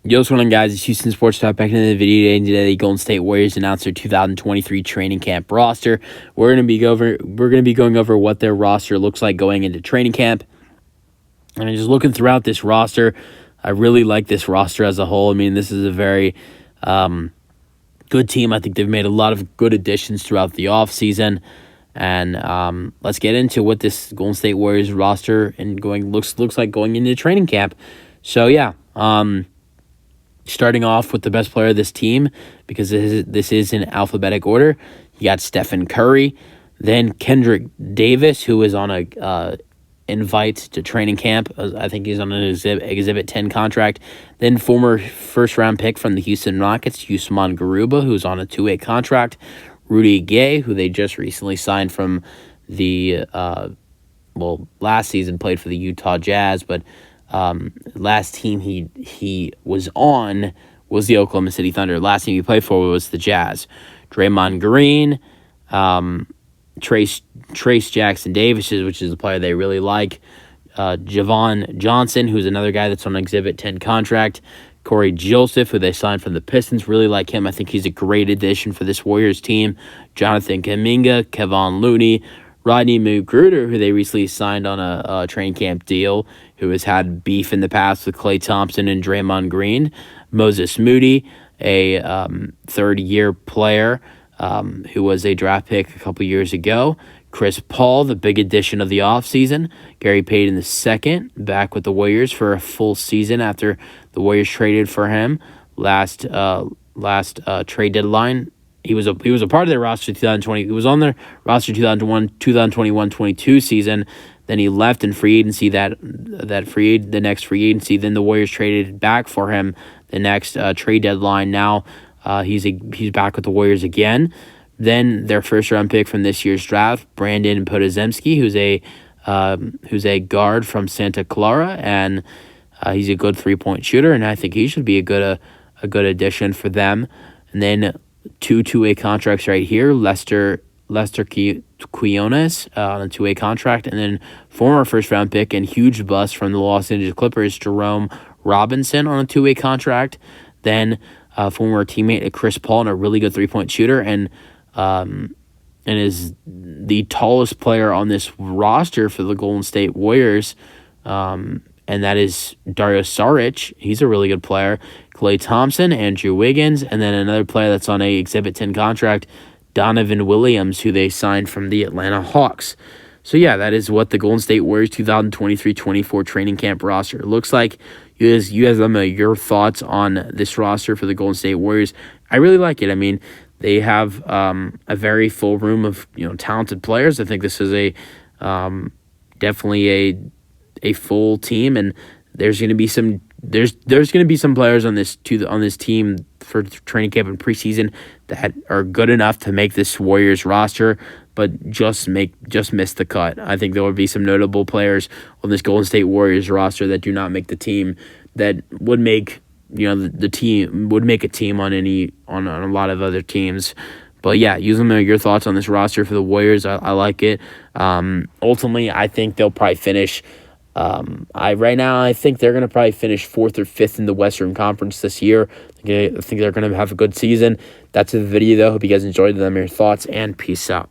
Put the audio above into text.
Yo, what's going on, guys? It's Houston Sports Talk back into the video today. And today, the Golden State Warriors announced their 2023 training camp roster. We're going to be going over what their roster looks like going into training camp. And just looking throughout this roster, I really like this roster as a whole. I mean, this is a very good team. I think they've made a lot of good additions throughout the offseason. And let's get into what this Golden State Warriors roster looks like going into training camp. So yeah. Starting off with the best player of this team, because this is in alphabetic order. You got Stephen Curry, then Kendrick Davis, who is on a invite to training camp. I think he's on an Exhibit 10 contract. Then former first-round pick from the Houston Rockets, Usman Garuba, who's on a two-way contract. Rudy Gay, who they just recently signed from the, last season played for the Utah Jazz, but last team he was on was the Oklahoma City Thunder. Last team he played for was the Jazz. Draymond Green, Trace Jackson Davis, which is a player they really like. Javon Johnson, who's another guy that's on an Exhibit 10 contract. Corey Joseph, who they signed from the Pistons, really like him. I think he's a great addition for this Warriors team. Jonathan Kuminga, Kevon Looney, Rodney McGruder, who they recently signed on a training camp deal, who has had beef in the past with Klay Thompson and Draymond Green. Moses Moody, a third-year player who was a draft pick a couple years ago. Chris Paul, the big addition of the offseason. Gary Payton II, back with the Warriors for a full season after the Warriors traded for him last trade deadline. He was a part of their roster 2020. He was on their roster 2021-22 season. Then he left in free agency the next free agency. Then the Warriors traded back for him the next trade deadline. Now he's back with the Warriors again. Then their first round pick from this year's draft, Brandon Podziemski, who's a guard from Santa Clara, and he's a good 3-point shooter, and I think he should be a good addition for them. And then two-way contracts right here. Lester Quinones on a two-way contract, and then former first-round pick and huge bust from the Los Angeles Clippers, Jerome Robinson on a two-way contract. Then former teammate Chris Paul, and a really good 3-point shooter, and is the tallest player on this roster for the Golden State Warriors, and that is Dario Saric. He's a really good player. Klay Thompson, Andrew Wiggins, and then another player that's on a Exhibit 10 contract, Donovan Williams, who they signed from the Atlanta Hawks. So yeah, that is what the Golden State Warriors 2023-24 training camp roster looks like. You guys let me know your thoughts on this roster for the Golden State Warriors. I really like it. I mean, they have a very full room of talented players. I think this is definitely a full team, and there's going to be some players on this team for training camp and preseason that are good enough to make this Warriors roster, but just miss the cut. I think there would be some notable players on this Golden State Warriors roster that do not make the team that would make the team would make a team on a lot of other teams. But yeah, use them your thoughts on this roster for the Warriors. I like it. Ultimately, I think they'll probably finish. Right now, I think they're going to probably finish 4th or 5th in the Western Conference this year. I think they're going to have a good season. That's the video, though. Hope you guys enjoyed them. Your thoughts, and peace out.